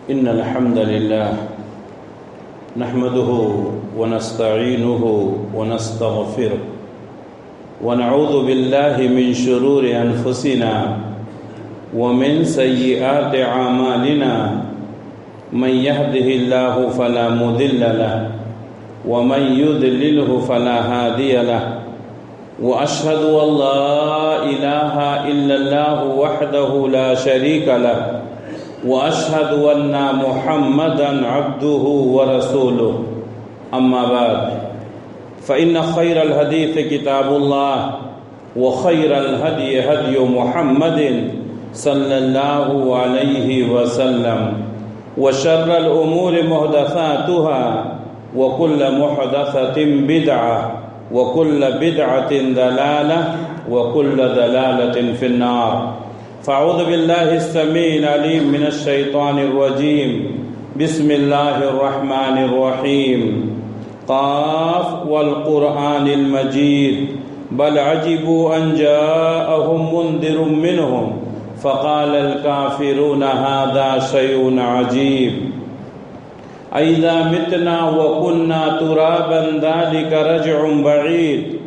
إن الحمد لله نحمده ونستعينه ونستغفره ونعوذ بالله من شرور أنفسنا ومن سيئات أعمالنا من يهده الله فلا مضل له ومن يضلله فلا هادي له وأشهد أن لا إله إلا الله وحده لا شريك له وأشهد أن محمدا عبده ورسوله أما بعد فإن خير الحديث كتاب الله وخير الهدي هدي محمد صلى الله عليه وسلم وشر الأمور محدثاتها وكل محدثة بدعة وكل بدعة ضلالة وكل ضلالة في النار فأعوذ بالله السميع العليم من الشيطان الرجيم بسم الله الرحمن الرحيم قاف والقرآن المجيد بل عجبوا أن جاءهم منذر منهم فقال الكافرون هذا شيء عجيب أإذا متنا وكنا ترابا ذلك رجع بعيد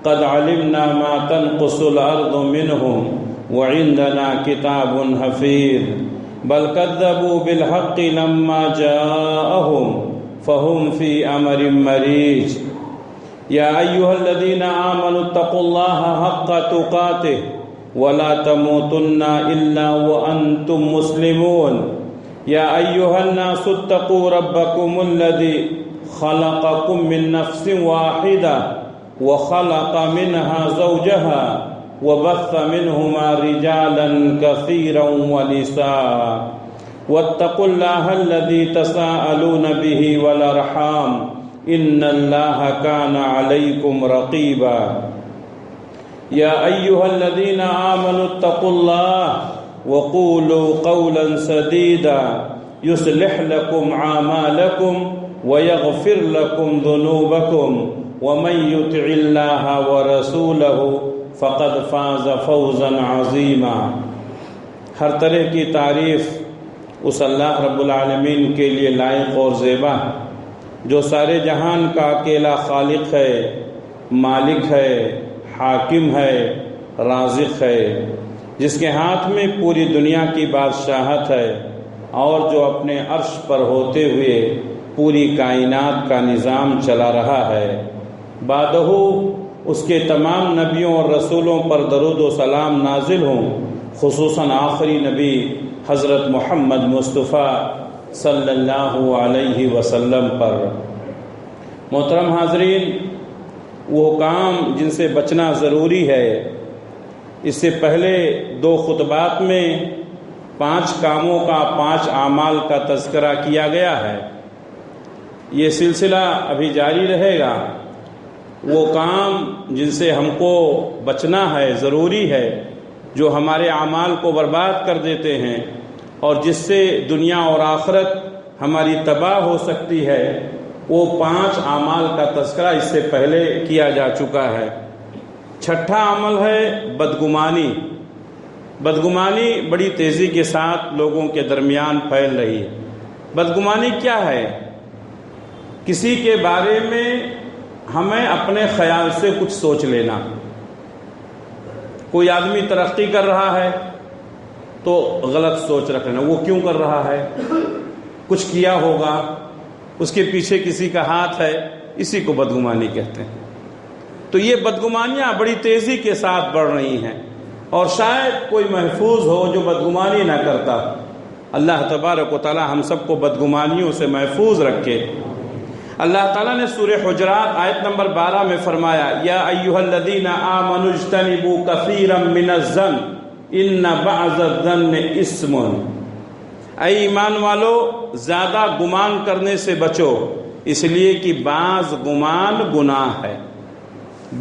قد علمنا ما تنقص الأرض منهم وعندنا كتاب حفيظ بل كذبوا بالحق لما جاءهم فهم في أمر مريج يا أيها الذين آمنوا اتقوا الله حق تقاته ولا تموتن إلا وأنتم مسلمون يا أيها الناس اتقوا ربكم الذي خلقكم من نفس واحدة وخلق منها زوجها وبث منهما رجالا كثيرا ونساء واتقوا الله الذي تساءلون به والأرحام إن الله كان عليكم رقيبا يا أيها الذين آمنوا اتقوا الله وقولوا قولا سديدا يصلح لكم أعمالكم ويغفر لكم ذنوبكم ومن يطع الله ورسوله فقد فاز فوزا عظیما۔ ہر طرح کی تعریف اس اللہ رب العالمین کے لیے لائق اور زیبا جو سارے جہان کا اکیلا خالق ہے، مالک ہے، حاکم ہے، رازق ہے، جس کے ہاتھ میں پوری دنیا کی بادشاہت ہے اور جو اپنے عرش پر ہوتے ہوئے پوری کائنات کا نظام چلا رہا ہے۔ بعدہ اس کے تمام نبیوں اور رسولوں پر درود و سلام نازل ہوں، خصوصاً آخری نبی حضرت محمد مصطفیٰ صلی اللہ علیہ وسلم پر۔ محترم حاضرین، وہ کام جن سے بچنا ضروری ہے، اس سے پہلے 2 خطبات میں 5 کاموں کا 5 اعمال کا تذکرہ کیا گیا ہے۔ یہ سلسلہ ابھی جاری رہے گا۔ وہ کام جن سے ہم کو بچنا ہے، ضروری ہے، جو ہمارے اعمال کو برباد کر دیتے ہیں اور جس سے دنیا اور آخرت ہماری تباہ ہو سکتی ہے، وہ 5 اعمال کا تذکرہ اس سے پہلے کیا جا چکا ہے۔ 6واں عمل ہے بدگمانی۔ بدگمانی بڑی تیزی کے ساتھ لوگوں کے درمیان پھیل رہی ہے۔ بدگمانی کیا ہے؟ کسی کے بارے میں ہمیں اپنے خیال سے کچھ سوچ لینا۔ کوئی آدمی ترقی کر رہا ہے تو غلط سوچ رکھ لینا، وہ کیوں کر رہا ہے؟ کچھ کیا ہوگا، اس کے پیچھے کسی کا ہاتھ ہے، اسی کو بدگمانی کہتے ہیں۔ تو یہ بدگمانیاں بڑی تیزی کے ساتھ بڑھ رہی ہیں، اور شاید کوئی محفوظ ہو جو بدگمانی نہ کرتا۔ اللہ تبارک و تعالی ہم سب کو بدگمانیوں سے محفوظ رکھے۔ اللہ تعالیٰ نے سورہ حجرات آیت نمبر 12 میں فرمایا، یا ایھا الذین آمنوا اجتنبوا کثیرا من الظن ان بعض الظن اثم۔ اے ایمان والو، زیادہ گمان کرنے سے بچو، اس لیے کہ بعض گمان گناہ ہے۔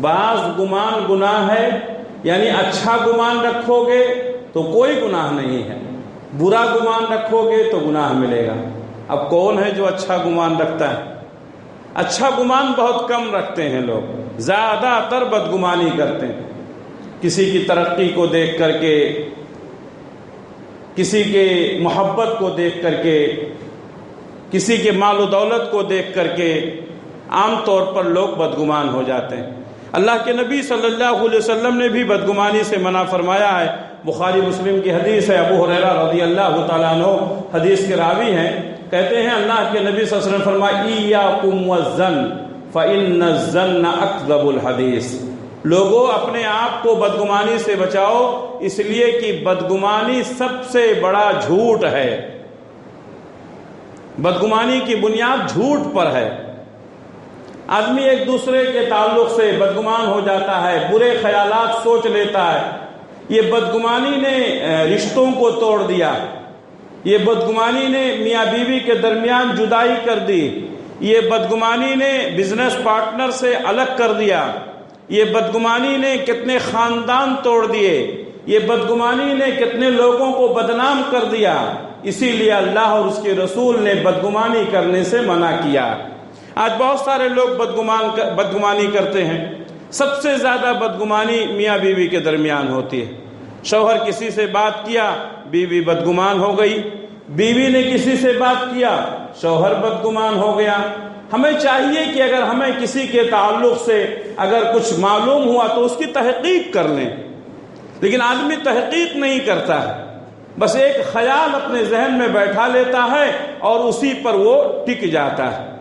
بعض گمان گناہ ہے، یعنی اچھا گمان رکھو گے تو کوئی گناہ نہیں ہے، برا گمان رکھو گے تو گناہ ملے گا۔ اب کون ہے جو اچھا گمان رکھتا ہے؟ اچھا گمان بہت کم رکھتے ہیں لوگ، زیادہ تر بدگمانی کرتے ہیں۔ کسی کی ترقی کو دیکھ کر کے کسی کے محبت کو دیکھ کر کے، کسی کے مال و دولت کو دیکھ کر کے عام طور پر لوگ بدگمان ہو جاتے ہیں۔ اللہ کے نبی صلی اللہ علیہ وسلم نے بھی بدگمانی سے منع فرمایا ہے۔ بخاری مسلم کی حدیث ہے، ابو ہریرہ رضی اللہ تعالیٰ عنہ حدیث کے راوی ہیں، کہتے ہیں اللہ کے نبی صلی اللہ علیہ وسلم فرمایا ایاکم والظن فإن الظن اکذب الحدیث، لوگوں اپنے آپ کو بدگمانی سے بچاؤ، اس لیے کہ بدگمانی سب سے بڑا جھوٹ ہے۔ بدگمانی کی بنیاد جھوٹ پر ہے۔ آدمی ایک دوسرے کے تعلق سے بدگمان ہو جاتا ہے، برے خیالات سوچ لیتا ہے۔ یہ بدگمانی نے رشتوں کو توڑ دیا، یہ بدگمانی نے میاں بیوی کے درمیان جدائی کر دی، یہ بدگمانی نے بزنس پارٹنر سے الگ کر دیا، یہ بدگمانی نے کتنے خاندان توڑ دیے، یہ بدگمانی نے کتنے لوگوں کو بدنام کر دیا۔ اسی لیے اللہ اور اس کے رسول نے بدگمانی کرنے سے منع کیا۔ آج بہت سارے لوگ بدگمانی کرتے ہیں۔ سب سے زیادہ بدگمانی میاں بیوی کے درمیان ہوتی ہے۔ شوہر کسی سے بات کیا، بیوی بدگمان ہو گئی، بیوی نے کسی سے بات کیا، شوہر بدگمان ہو گیا۔ ہمیں چاہیے کہ اگر ہمیں کسی کے تعلق سے اگر کچھ معلوم ہوا تو اس کی تحقیق کر لیں، لیکن آدمی تحقیق نہیں کرتا ہے، بس ایک خیال اپنے ذہن میں بیٹھا لیتا ہے اور اسی پر وہ ٹک جاتا ہے۔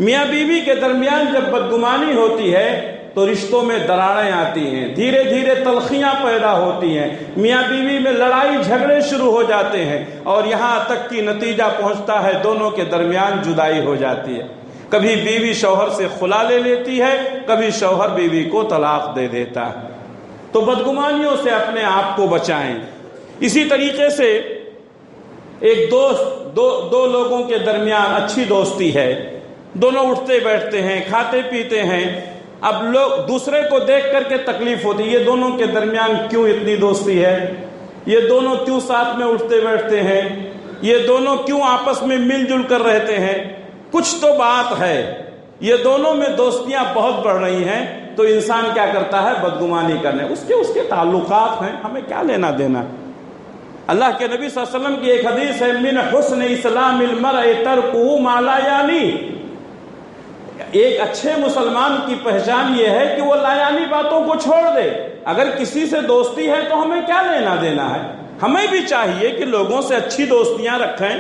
میاں بیوی کے درمیان جب بدگمانی ہوتی ہے تو رشتوں میں دراڑیں آتی ہیں، دھیرے دھیرے تلخیاں پیدا ہوتی ہیں، میاں بیوی میں لڑائی جھگڑے شروع ہو جاتے ہیں، اور یہاں تک کہ نتیجہ پہنچتا ہے دونوں کے درمیان جدائی ہو جاتی ہے۔ کبھی بیوی شوہر سے خلا لے لیتی ہے، کبھی شوہر بیوی کو طلاق دے دیتا ہے۔ تو بدگمانیوں سے اپنے آپ کو بچائیں۔ اسی طریقے سے ایک دو لوگوں کے درمیان اچھی دوستی ہے، دونوں اٹھتے بیٹھتے ہیں، کھاتے پیتے ہیں، اب لوگ دوسرے کو دیکھ کر کے تکلیف ہوتی ہے، یہ دونوں کے درمیان کیوں اتنی دوستی ہے، یہ دونوں کیوں ساتھ میں اٹھتے بیٹھتے ہیں، یہ دونوں کیوں آپس میں مل جل کر رہتے ہیں، کچھ تو بات ہے، یہ دونوں میں دوستیاں بہت بڑھ رہی ہیں۔ تو انسان کیا کرتا ہے؟ بدگمانی کرنے، اس کے تعلقات ہیں، ہمیں کیا لینا دینا۔ اللہ کے نبی صلی اللہ علیہ وسلم کی ایک حدیث ہے، من حسن اسلام المرء ترکہ ما لا یعنی، ایک اچھے مسلمان کی پہچان یہ ہے کہ وہ لا یعنی باتوں کو چھوڑ دے۔ اگر کسی سے دوستی ہے تو ہمیں کیا لینا دینا ہے؟ ہمیں بھی چاہیے کہ لوگوں سے اچھی دوستیاں رکھیں،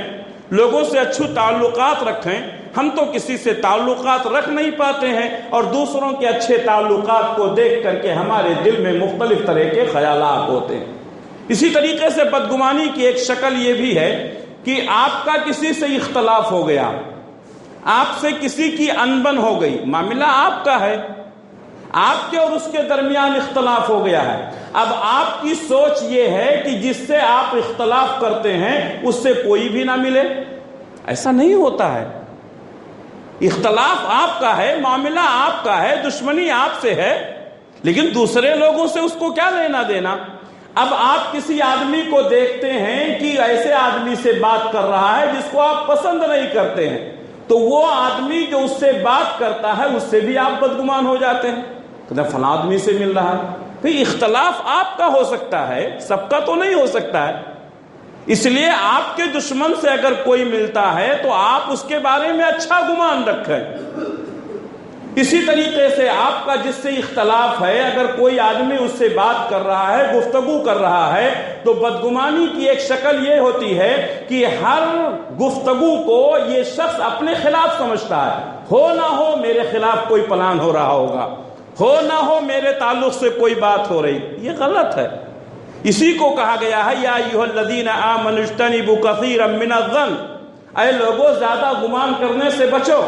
لوگوں سے اچھے تعلقات رکھیں۔ ہم تو کسی سے تعلقات رکھ نہیں پاتے ہیں، اور دوسروں کے اچھے تعلقات کو دیکھ کر کے ہمارے دل میں مختلف طرح کے خیالات ہوتے ہیں۔ اسی طریقے سے بدگمانی کی ایک شکل یہ بھی ہے کہ آپ کا کسی سے اختلاف ہو گیا، آپ سے کسی کی انبن ہو گئی، معاملہ آپ کا ہے، آپ کے اور اس کے درمیان اختلاف ہو گیا ہے۔ اب آپ کی سوچ یہ ہے کہ جس سے آپ اختلاف کرتے ہیں اس سے کوئی بھی نہ ملے، ایسا نہیں ہوتا ہے۔ اختلاف آپ کا ہے، معاملہ آپ کا ہے، دشمنی آپ سے ہے، لیکن دوسرے لوگوں سے اس کو کیا لینا دینا۔ اب آپ کسی آدمی کو دیکھتے ہیں کہ ایسے آدمی سے بات کر رہا ہے جس کو آپ پسند نہیں کرتے ہیں، تو وہ آدمی جو اس سے بات کرتا ہے اس سے بھی آپ بدگمان ہو جاتے ہیں کہ فلاں آدمی سے مل رہا ہے۔ پھر اختلاف آپ کا ہو سکتا ہے، سب کا تو نہیں ہو سکتا ہے، اس لیے آپ کے دشمن سے اگر کوئی ملتا ہے تو آپ اس کے بارے میں اچھا گمان رکھیں۔ اسی طریقے سے آپ کا جس سے اختلاف ہے، اگر کوئی آدمی اس سے بات کر رہا ہے، گفتگو کر رہا ہے، تو بدگمانی کی ایک شکل یہ ہوتی ہے کہ ہر گفتگو کو یہ شخص اپنے خلاف سمجھتا ہے، ہو نہ ہو میرے خلاف کوئی پلان ہو رہا ہوگا، ہو نہ ہو میرے تعلق سے کوئی بات ہو رہی، یہ غلط ہے۔ اسی کو کہا گیا ہے یا ایھا الذین آمنوا اجتنبوا کثیرا من الظن، اے لوگوں زیادہ گمان کرنے سے بچو۔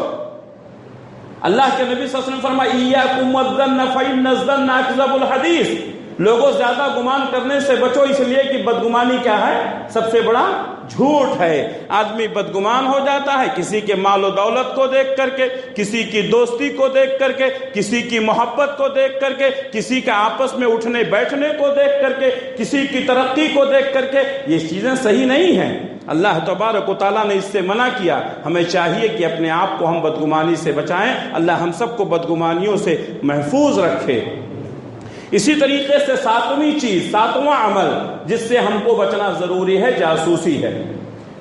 اللہ کے نبی صلی اللہ علیہ وسلم فرمایا ایاکم والظن فإن الظن اکذب الحدیث، لوگوں زیادہ گمان کرنے سے بچو، اس لیے کہ بدگمانی کیا ہے؟ سب سے بڑا جھوٹ ہے۔ آدمی بدگمان ہو جاتا ہے کسی کے مال و دولت کو دیکھ کر کے، کسی کی دوستی کو دیکھ کر کے، کسی کی محبت کو دیکھ کر کے، کسی کے آپس میں اٹھنے بیٹھنے کو دیکھ کر کے، کسی کی ترقی کو دیکھ کر کے۔ یہ چیزیں صحیح نہیں ہیں، اللہ تبارک و تعالیٰ نے اس سے منع کیا۔ ہمیں چاہیے کہ اپنے آپ کو ہم بدگمانی سے بچائیں، اللہ ہم سب کو بدگمانیوں سے محفوظ رکھے۔ اسی طریقے سے ساتویں چیز، ساتواں عمل جس سے ہم کو بچنا ضروری ہے، جاسوسی ہے۔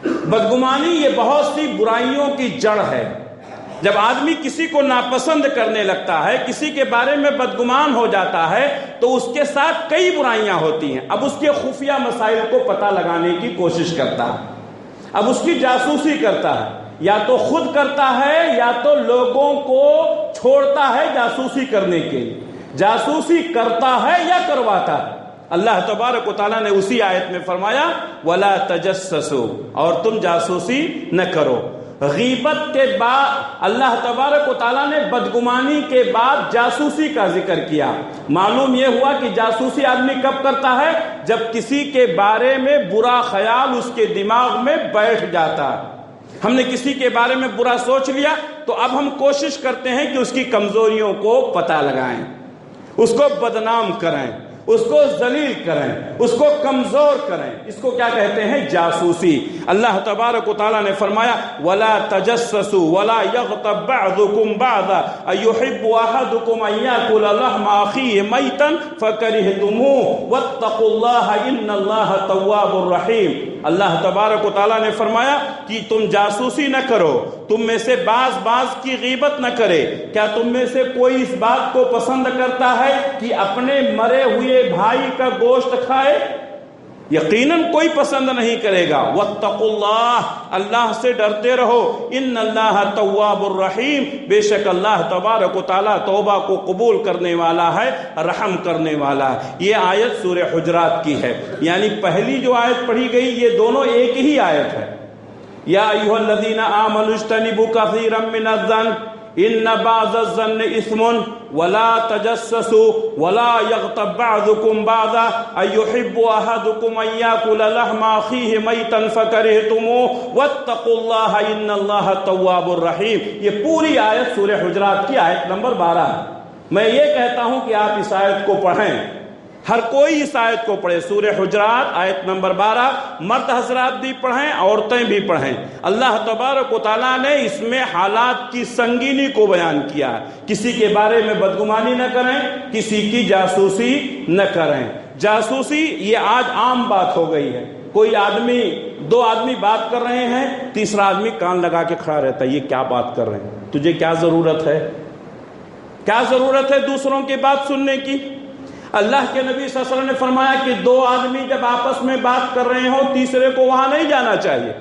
بدگمانی یہ بہت سی برائیوں کی جڑ ہے۔ جب آدمی کسی کو ناپسند کرنے لگتا ہے، کسی کے بارے میں بدگمان ہو جاتا ہے، تو اس کے ساتھ کئی برائیاں ہوتی ہیں۔ اب اس کے خفیہ مسائل کو پتہ لگانے کی کوشش کرتا ہے، اب اس کی جاسوسی کرتا ہے، یا تو خود کرتا ہے یا تو لوگوں کو چھوڑتا ہے جاسوسی کرنے کے لیے۔ جاسوسی کرتا ہے یا کرواتا ہے؟ اللہ تبارک و تعالیٰ نے اسی آیت میں فرمایا وَلَا تَجَسَّسُوا، اور تم جاسوسی نہ کرو۔ غیبت کے بعد اللہ تبارک و تعالیٰ نے بدگمانی کے بعد جاسوسی کا ذکر کیا۔ معلوم یہ ہوا کہ جاسوسی آدمی کب کرتا ہے؟ جب کسی کے بارے میں برا خیال اس کے دماغ میں بیٹھ جاتا ہے۔ ہم نے کسی کے بارے میں برا سوچ لیا تو اب ہم کوشش کرتے ہیں کہ اس کی کمزوریوں کو پتہ لگائیں، اس کو بدنام کریں، اس کو ذلیل کریں، اس کو کمزور کریں۔ اس کو کیا کہتے ہیں؟ جاسوسی۔ اللہ تبارک و تعالیٰ نے فرمایا وَلَا تَجَسَّسُوا وَلَا يَغْتَبْ بَعْضُكُمْ بَعْضًا أَيُحِبُّ أَحَدُكُمْ أَن يَأْكُلَ لَحْمَ أَخِيهِ مَيْتًا فَكَرِهْتُمُوهُ وَاتَّقُوا اللَّهَ إِنَّ اللَّهَ تَوَّابٌ رَحِيمٌ۔ اللہ تبارک و تعالیٰ نے فرمایا کہ تم جاسوسی نہ کرو، تم میں سے بعض کی غیبت نہ کرے۔ کیا تم میں سے کوئی اس بات کو پسند کرتا ہے کہ اپنے مرے ہوئے بھائی کا گوشت کھائے؟ یقیناً کوئی پسند نہیں کرے گا۔ واتقوا اللہ، اللہ سے ڈرتے رہو۔ ان اللہ تواب الرحیم، بے شک اللہ تبارک و تعالیٰ توبہ کو قبول کرنے والا ہے، رحم کرنے والا ہے۔ یہ آیت سورہ حجرات کی ہے، یعنی پہلی جو آیت پڑھی گئی یہ دونوں ایک ہی آیت ہے۔ یا ایھا الذین آمنوا اجتنبوا کثیرا من الظن ان بعض الظن اثم ولا تجسسوا ولا يغتب بعضكم بعضا ايحب احدكم ان ياكل لحم اخيه ميتا فكرهتموه واتقوا الله ان الله تواب رحيم۔ یہ پوری آیت سورہ حجرات کی آیت نمبر 12 ہے۔ میں یہ کہتا ہوں کہ آپ اس آیت کو پڑھیں، ہر کوئی اس آیت کو پڑھے۔ سورہ حجرات آیت نمبر 12، مرد حضرات بھی پڑھیں، عورتیں بھی پڑھیں۔ اللہ تبارک و تعالیٰ نے اس میں حالات کی سنگینی کو بیان کیا ہے۔ کسی کے بارے میں بدگمانی نہ کریں، کسی کی جاسوسی نہ کریں۔ جاسوسی یہ آج عام بات ہو گئی ہے۔ کوئی آدمی، دو آدمی بات کر رہے ہیں، تیسرا آدمی کان لگا کے کھڑا رہتا ہے، یہ کیا بات کر رہے ہیں؟ تجھے کیا ضرورت ہے؟ کیا ضرورت ہے دوسروں کی بات سننے کی؟ اللہ کے نبی صلی اللہ علیہ وسلم نے فرمایا کہ دو آدمی جب آپس میں بات کر رہے ہوں تیسرے کو وہاں نہیں جانا چاہیے،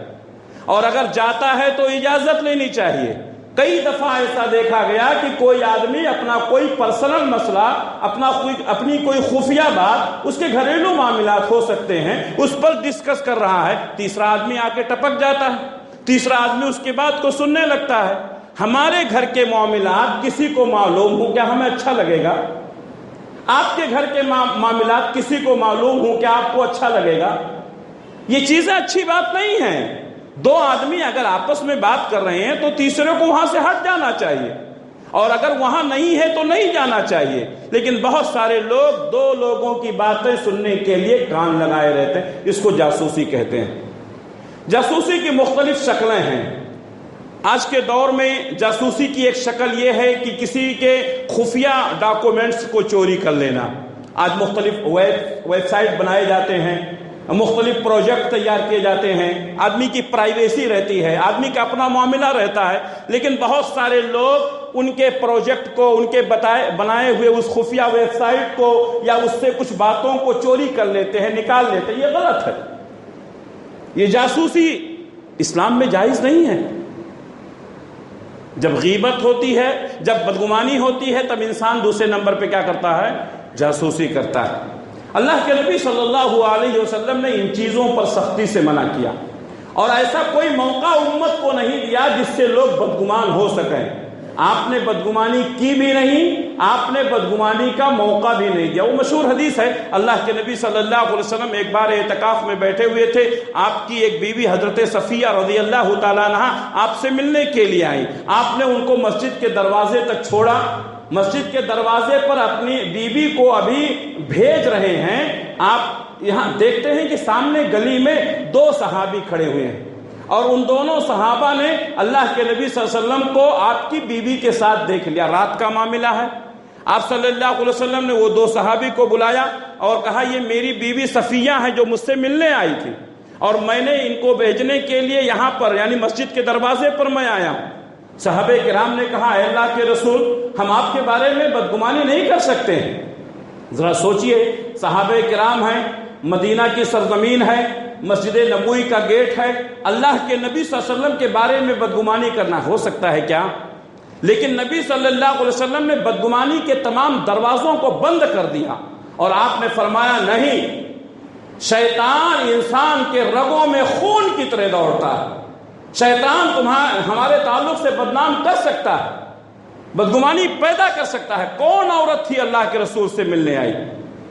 اور اگر جاتا ہے تو اجازت لینی چاہیے۔ کئی دفعہ ایسا دیکھا گیا کہ کوئی آدمی اپنا کوئی پرسنل مسئلہ، اپنی کوئی خفیہ بات، اس کے گھریلو معاملات ہو سکتے ہیں، اس پر ڈسکس کر رہا ہے، تیسرا آدمی آ کے ٹپک جاتا ہے، تیسرا آدمی اس کی بات کو سننے لگتا ہے۔ ہمارے گھر کے معاملات کسی کو معلوم ہو، کیا ہمیں اچھا لگے گا؟ آپ کے گھر کے معاملات کسی کو معلوم ہوں، کیا آپ کو اچھا لگے گا؟ یہ چیزیں اچھی بات نہیں ہیں۔ دو آدمی اگر آپس میں بات کر رہے ہیں تو تیسرے کو وہاں سے ہٹ جانا چاہیے، اور اگر وہاں نہیں ہے تو نہیں جانا چاہیے۔ لیکن بہت سارے لوگ دو لوگوں کی باتیں سننے کے لیے کان لگائے رہتے ہیں، اس کو جاسوسی کہتے ہیں۔ جاسوسی کی مختلف شکلیں ہیں۔ آج کے دور میں جاسوسی کی ایک شکل یہ ہے کہ کسی کے خفیہ ڈاکومنٹس کو چوری کر لینا۔ آج مختلف ویب سائٹ بنائے جاتے ہیں، مختلف پروجیکٹ تیار کیے جاتے ہیں، آدمی کی پرائیویسی رہتی ہے، آدمی کا اپنا معاملہ رہتا ہے، لیکن بہت سارے لوگ ان کے پروجیکٹ کو، ان کے بنائے ہوئے اس خفیہ ویب سائٹ کو یا اس سے کچھ باتوں کو چوری کر لیتے ہیں، نکال لیتے ہیں۔ یہ غلط ہے۔ یہ جاسوسی اسلام میں جائز نہیں ہے۔ جب غیبت ہوتی ہے، جب بدگمانی ہوتی ہے، تب انسان دوسرے نمبر پہ کیا کرتا ہے؟ جاسوسی کرتا ہے۔ اللہ کے نبی صلی اللہ علیہ وسلم نے ان چیزوں پر سختی سے منع کیا، اور ایسا کوئی موقع امت کو نہیں دیا جس سے لوگ بدگمان ہو سکیں۔ آپ نے بدگمانی کی بھی نہیں، آپ نے بدگمانی کا موقع بھی نہیں دیا۔ وہ مشہور حدیث ہے، اللہ کے نبی صلی اللہ علیہ وسلم ایک بار اعتکاف میں بیٹھے ہوئے تھے، آپ کی ایک بیوی حضرت صفیہ رضی اللہ تعالیٰ عنہا آپ سے ملنے کے لیے آئی۔ آپ نے ان کو مسجد کے دروازے تک چھوڑا، مسجد کے دروازے پر اپنی بیوی کو ابھی بھیج رہے ہیں، آپ یہاں دیکھتے ہیں کہ سامنے گلی میں دو صحابی کھڑے ہوئے ہیں، اور ان دونوں صحابہ نے اللہ کے نبی صلی اللہ علیہ وسلم کو آپ کی بیوی کے ساتھ دیکھ لیا۔ رات کا معاملہ ہے، آپ صلی اللہ علیہ وسلم نے وہ 2 صحابی کو بلایا اور کہا یہ میری بیوی صفیہ ہیں جو مجھ سے ملنے آئی تھی، اور میں نے ان کو بھیجنے کے لیے یہاں پر یعنی مسجد کے دروازے پر میں آیا ہوں۔ صحابہ کرام نے کہا اے اللہ کے رسول، ہم آپ کے بارے میں بدگمانی نہیں کر سکتے ہیں۔ ذرا سوچئے، صحابہ کرام ہیں، مدینہ کی سرزمین ہے، مسجد نبوی کا گیٹ ہے، اللہ کے نبی صلی اللہ علیہ وسلم کے بارے میں بدگمانی کرنا ہو سکتا ہے کیا؟ لیکن نبی صلی اللہ علیہ وسلم نے بدگمانی کے تمام دروازوں کو بند کر دیا، اور آپ نے فرمایا نہیں، شیطان انسان کے رگوں میں خون کی طرح دوڑتا ہے، شیطان ہمارے تعلق سے بدنام کر سکتا ہے، بدگمانی پیدا کر سکتا ہے۔ کون عورت تھی اللہ کے رسول سے ملنے آئی؟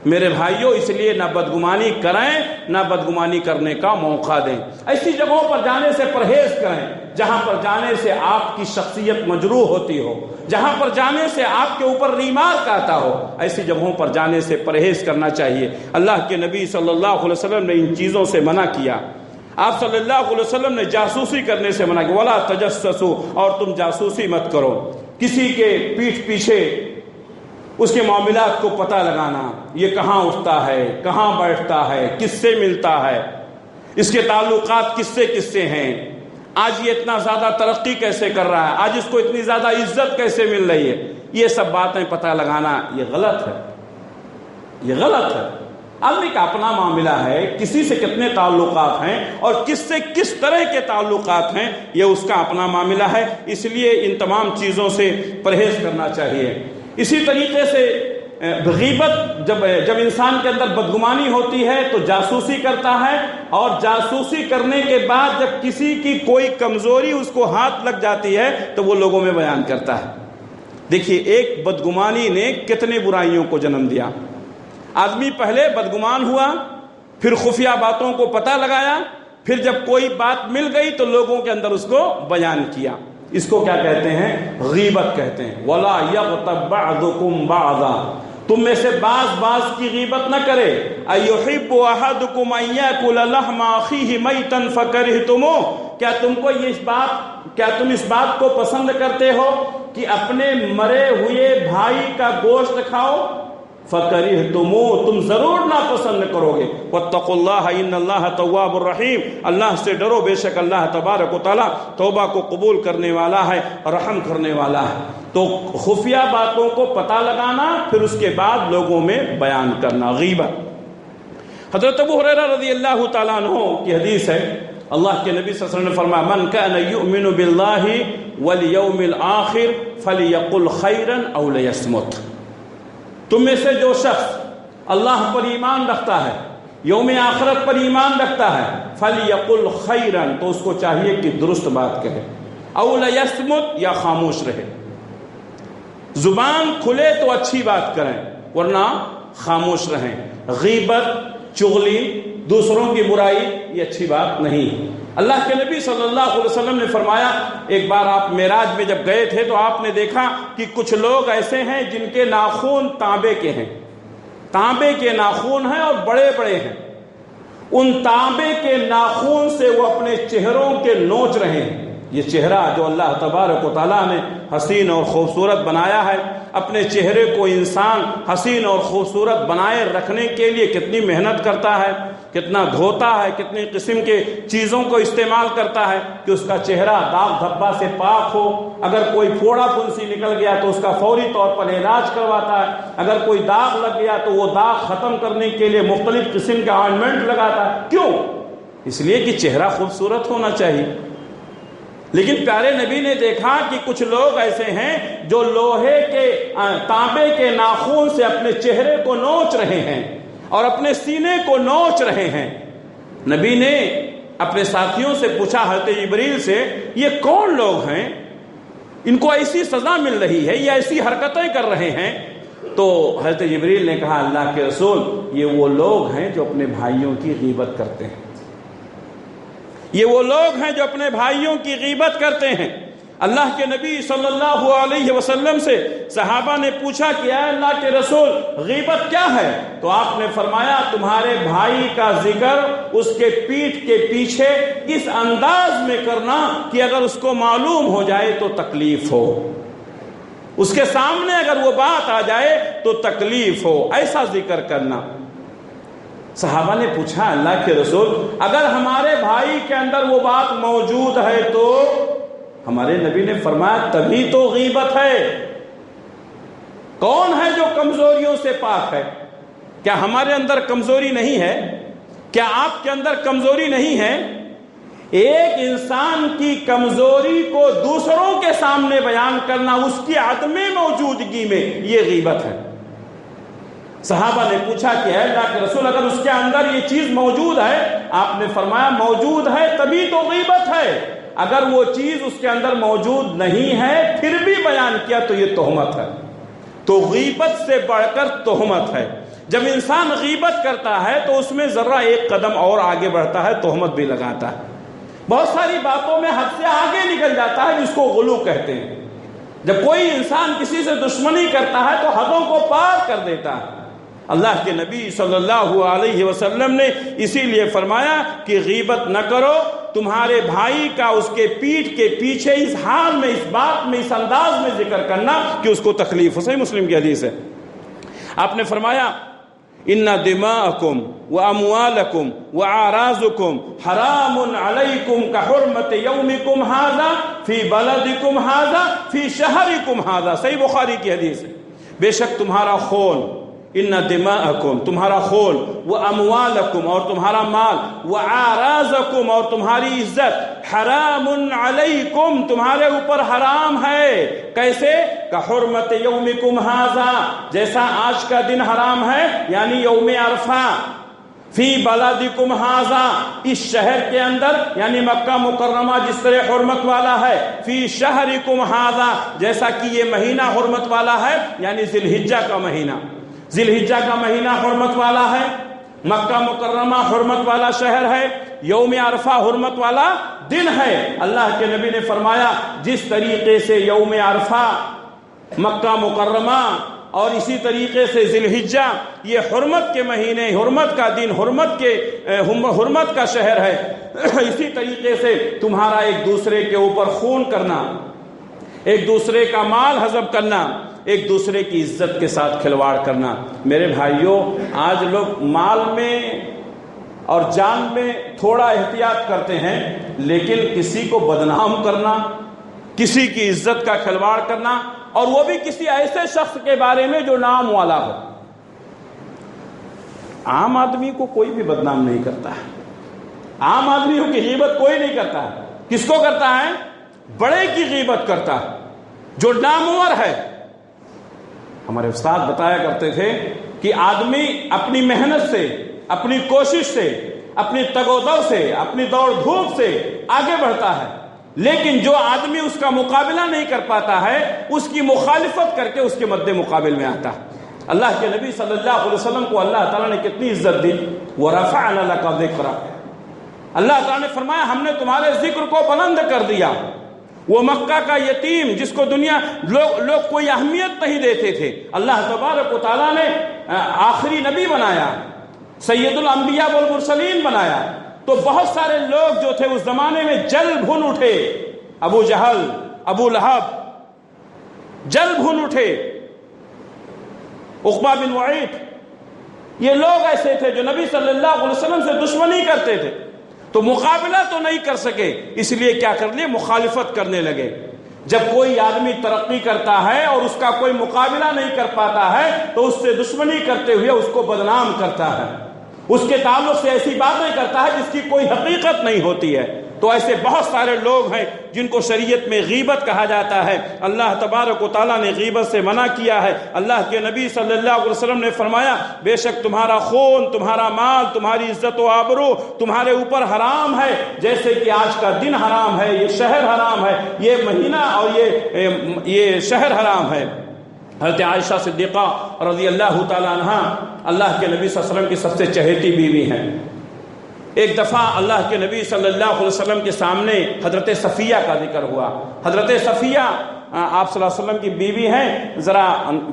میرے بھائیوں، اس لیے نہ بدگمانی کریں، نہ بدگمانی کرنے کا موقع دیں۔ ایسی جگہوں پر جانے سے پرہیز کریں جہاں پر جانے سے آپ کی شخصیت مجروح ہوتی ہو، جہاں پر جانے سے آپ کے اوپر ریمارک آتا ہو، ایسی جگہوں پر جانے سے پرہیز کرنا چاہیے۔ اللہ کے نبی صلی اللہ علیہ وسلم نے ان چیزوں سے منع کیا۔ آپ صلی اللہ علیہ وسلم نے جاسوسی کرنے سے منع کیا، وَلَا تَجَسَّسُوا، اور تم جاسوسی مت کرو، کسی کے پیٹھ پیچھے اس کے معاملات کو پتہ لگانا، یہ کہاں اٹھتا ہے، کہاں بیٹھتا ہے، کس سے ملتا ہے، اس کے تعلقات کس سے ہیں، آج یہ اتنا زیادہ ترقی کیسے کر رہا ہے، آج اس کو اتنی زیادہ عزت کیسے مل رہی ہے، یہ سب باتیں پتہ لگانا یہ غلط ہے، یہ غلط ہے۔ آدمی کا اپنا معاملہ ہے، کسی سے کتنے تعلقات ہیں اور کس سے کس طرح کے تعلقات ہیں، یہ اس کا اپنا معاملہ ہے، اس لیے ان تمام چیزوں سے پرہیز کرنا چاہیے۔ اسی طریقے سے غیبت، جب انسان کے اندر بدگمانی ہوتی ہے تو جاسوسی کرتا ہے، اور جاسوسی کرنے کے بعد جب کسی کی کوئی کمزوری اس کو ہاتھ لگ جاتی ہے تو وہ لوگوں میں بیان کرتا ہے۔ دیکھیے، ایک بدگمانی نے کتنے برائیوں کو جنم دیا۔ آدمی پہلے بدگمان ہوا، پھر خفیہ باتوں کو پتہ لگایا، پھر جب کوئی بات مل گئی تو لوگوں کے اندر اس کو بیان کیا۔ اس کو کیا کہتے ہیں؟ غیبت کہتے ہیں۔ وَلَا يَغْتَبْ بَعْضُكُمْ بَعْضًا، تم میں سے بعض کی غیبت نہ کرے۔ أَيُحِبُّ أَحَدُكُمْ أَن يَأْكُلَ لَحْمَ أَخِيهِ مَيْتًا فَكَرِهْتُمُوهُ، کیا تم اس بات کو پسند کرتے ہو کہ اپنے مرے ہوئے بھائی کا گوشت کھاؤ؟ فَكَرِهْتُمُوهُ، تم ضرور ناپسند کرو گے۔ وَاتَّقُوا اللَّهَ إِنَّ اللَّهَ تَوَّابٌ رَحِيمٌ، اللہ سے ڈرو، بے شک اللہ تبارک و تعالیٰ توبہ کو قبول کرنے والا ہے اور رحم کرنے والا ہے۔ تو خفیہ باتوں کو پتہ لگانا، پھر اس کے بعد لوگوں میں بیان کرنا، غیبت۔ حضرت ابو ہریرہ رضی اللہ تعالیٰ عنہ کی حدیث ہے، اللہ کے نبی صلی اللہ علیہ وسلم نے فرمایا من كان يؤمن بالله واليوم الآخر فليقل خيرا أو ليصمت، تم میں سے جو شخص اللہ پر ایمان رکھتا ہے، یوم آخرت پر ایمان رکھتا ہے، فَلْيَقُلْ خَيْرًا، تو اس کو چاہیے کہ درست بات کہے، اَوْ لَيَصْمُتْ، یا خاموش رہے۔ زبان کھلے تو اچھی بات کریں، ورنہ خاموش رہیں۔ غیبت، چغلی، دوسروں کی برائی، یہ اچھی بات نہیں۔ اللہ کے نبی صلی اللہ علیہ وسلم نے فرمایا، ایک بار آپ معراج میں جب گئے تھے تو آپ نے دیکھا کہ کچھ لوگ ایسے ہیں جن کے ناخن تانبے کے ہیں، تانبے کے ناخن ہیں اور بڑے بڑے ہیں، ان تانبے کے ناخن سے وہ اپنے چہروں کے نوچ رہے ہیں۔ یہ چہرہ جو اللہ تبارک و تعالیٰ نے حسین اور خوبصورت بنایا ہے، اپنے چہرے کو انسان حسین اور خوبصورت بنائے رکھنے کے لیے کتنی محنت کرتا ہے، کتنا دھوتا ہے، کتنی قسم کے چیزوں کو استعمال کرتا ہے کہ اس کا چہرہ داغ دھبا سے پاک ہو۔ اگر کوئی پھوڑا پھنسی نکل گیا تو اس کا فوری طور پر علاج کرواتا ہے، اگر کوئی داغ لگ گیا تو وہ داغ ختم کرنے کے لیے مختلف قسم کے آئنمنٹ لگاتا ہے۔ کیوں؟ اس لیے کہ چہرہ خوبصورت ہونا چاہیے۔ لیکن پیارے نبی نے دیکھا کہ کچھ لوگ ایسے ہیں جو لوہے کے تانبے کے ناخن سے اپنے چہرے کو نوچ رہے ہیں اور اپنے سینے کو نوچ رہے ہیں۔ نبی نے اپنے ساتھیوں سے پوچھا، حضرت جبریل سے، یہ کون لوگ ہیں؟ ان کو ایسی سزا مل رہی ہے، یہ ایسی حرکتیں کر رہے ہیں؟ تو حضرت جبریل نے کہا، اللہ کے رسول، یہ وہ لوگ ہیں جو اپنے بھائیوں کی غیبت کرتے ہیں، یہ وہ لوگ ہیں جو اپنے بھائیوں کی غیبت کرتے ہیں۔ اللہ کے نبی صلی اللہ علیہ وسلم سے صحابہ نے پوچھا کہ اے اللہ کے رسول، غیبت کیا ہے؟ تو آپ نے فرمایا، تمہارے بھائی کا ذکر اس کے پیٹھ کے پیچھے اس انداز میں کرنا کہ اگر اس کو معلوم ہو جائے تو تکلیف ہو۔ اس کے سامنے اگر وہ بات آ جائے تو تکلیف ہو، ایسا ذکر کرنا۔ صحابہ نے پوچھا اللہ کے رسول اگر ہمارے بھائی کے اندر وہ بات موجود ہے تو؟ ہمارے نبی نے فرمایا تبھی تو غیبت ہے۔ کون ہے جو کمزوریوں سے پاک ہے؟ کیا ہمارے اندر کمزوری نہیں ہے؟ کیا آپ کے اندر کمزوری نہیں ہے؟ ایک انسان کی کمزوری کو دوسروں کے سامنے بیان کرنا اس کی عدم موجودگی میں، یہ غیبت ہے۔ صحابہ نے پوچھا کہ اے اللہ کے رسول اگر اس کے اندر یہ چیز موجود ہے؟ آپ نے فرمایا موجود ہے تبھی تو غیبت ہے، اگر وہ چیز اس کے اندر موجود نہیں ہے پھر بھی بیان کیا تو یہ تہمت ہے۔ تو غیبت سے بڑھ کر تہمت ہے۔ جب انسان غیبت کرتا ہے تو اس میں ذرا ایک قدم اور آگے بڑھتا ہے، تہمت بھی لگاتا ہے، بہت ساری باتوں میں حد سے آگے نکل جاتا ہے، جس کو غلو کہتے ہیں۔ جب کوئی انسان کسی سے دشمنی کرتا ہے تو حدوں کو پار کر دیتا ہے۔ اللہ کے نبی صلی اللہ علیہ وسلم نے اسی لیے فرمایا کہ غیبت نہ کرو، تمہارے بھائی کا اس کے پیٹھ کے پیچھے اس حال میں، اس بات میں، اس انداز میں ذکر کرنا کہ اس کو تکلیف ہو۔ صحیح مسلم کی حدیث ہے۔ آپ نے فرمایا ان دماءکم واموالکم واعراضکم حرام علیکم کحرمت یومکم ھذا فی بلدکم ھذا فی شہرکم ھذا۔ صحیح بخاری کی حدیث ہے۔ بے شک تمہارا خون، ان دماءکم تمہارا خون، واموالکم اور تمہارا مال، واعراضکم اور تمہاری عزت، حرام علیکم تمہارے اوپر حرام ہے۔ کیسے؟ کحرمت یومکم ھذا جیسا آج کا دن حرام ہے، یعنی یوم عرفہ، فی بلدکم ھذا اس شہر کے اندر یعنی مکہ مکرمہ جس طرح حرمت والا ہے، فی شہرکم ھذا جیسا کہ یہ مہینہ حرمت والا ہے، یعنی ذی الحجہ کا مہینہ، ذی الحجہ کا مہینہ حرمت والا ہے، مکہ مکرمہ حرمت والا شہر ہے، یوم عرفہ حرمت والا دن ہے۔ اللہ کے نبی نے فرمایا جس طریقے سے یوم عرفہ، مکہ مکرمہ اور اسی طریقے سے ذی الحجہ یہ حرمت کے مہینے، حرمت کا دن، حرمت کا شہر ہے، اسی طریقے سے تمہارا ایک دوسرے کے اوپر خون کرنا، ایک دوسرے کا مال ہضم کرنا، ایک دوسرے کی عزت کے ساتھ کھلواڑ کرنا۔ میرے بھائیوں آج لوگ مال میں اور جان میں تھوڑا احتیاط کرتے ہیں، لیکن کسی کو بدنام کرنا، کسی کی عزت کا کھلواڑ کرنا، اور وہ بھی کسی ایسے شخص کے بارے میں جو نام والا ہو۔ عام آدمی کو کوئی بھی بدنام نہیں کرتا ہے، عام آدمی کی غیبت کوئی نہیں کرتا ہے۔ کس کو کرتا ہے؟ بڑے کی غیبت کرتا ہے جو نامور ہے۔ ہمارے استاد بتایا کرتے تھے کہ آدمی اپنی محنت سے، اپنی کوشش سے، اپنی تگ و دو سے، اپنی دوڑ دھوپ سے آگے بڑھتا ہے، لیکن جو آدمی اس کا مقابلہ نہیں کر پاتا ہے اس کی مخالفت کر کے اس کے مد مقابل میں آتا ہے۔ اللہ کے نبی صلی اللہ علیہ وسلم کو اللہ تعالیٰ نے کتنی عزت دی، وَرَفَعْنَا لَكَ ذِكْرَكَ، اللہ تعالیٰ نے فرمایا ہم نے تمہارے ذکر کو بلند کر دیا۔ وہ مکہ کا یتیم جس کو دنیا لوگ کوئی اہمیت نہیں دیتے تھے، اللہ تبارک و تعالیٰ نے آخری نبی بنایا، سید الانبیاء والمرسلین بنایا، تو بہت سارے لوگ جو تھے اس زمانے میں جل بھن اٹھے، ابو جہل، ابو لہب جل بھن اٹھے، عقبہ بن وعید، یہ لوگ ایسے تھے جو نبی صلی اللہ علیہ وسلم سے دشمنی کرتے تھے، تو مقابلہ تو نہیں کر سکے، اس لیے کیا کر لیے؟ مخالفت کرنے لگے۔ جب کوئی آدمی ترقی کرتا ہے اور اس کا کوئی مقابلہ نہیں کر پاتا ہے تو اس سے دشمنی کرتے ہوئے اس کو بدنام کرتا ہے، اس کے تعلق سے ایسی باتیں کرتا ہے جس کی کوئی حقیقت نہیں ہوتی ہے۔ تو ایسے بہت سارے لوگ ہیں جن کو شریعت میں غیبت کہا جاتا ہے۔ اللہ تبارک و تعالیٰ نے غیبت سے منع کیا ہے۔ اللہ کے نبی صلی اللہ علیہ وسلم نے فرمایا بے شک تمہارا خون، تمہارا مال، تمہاری عزت و آبرو تمہارے اوپر حرام ہے، جیسے کہ آج کا دن حرام ہے، یہ شہر حرام ہے، یہ مہینہ اور یہ شہر حرام ہے۔ حضرت عائشہ صدیقہ رضی اللہ تعالیٰ عنہ اللہ کے نبی صلی اللہ علیہ وسلم کی سب سے چہیتی بیوی ہیں۔ ایک دفعہ اللہ کے نبی صلی اللہ علیہ وسلم کے سامنے حضرت صفیہ کا ذکر ہوا۔ حضرت صفیہ آپ صلی اللہ علیہ وسلم کی بیوی ہیں، ذرا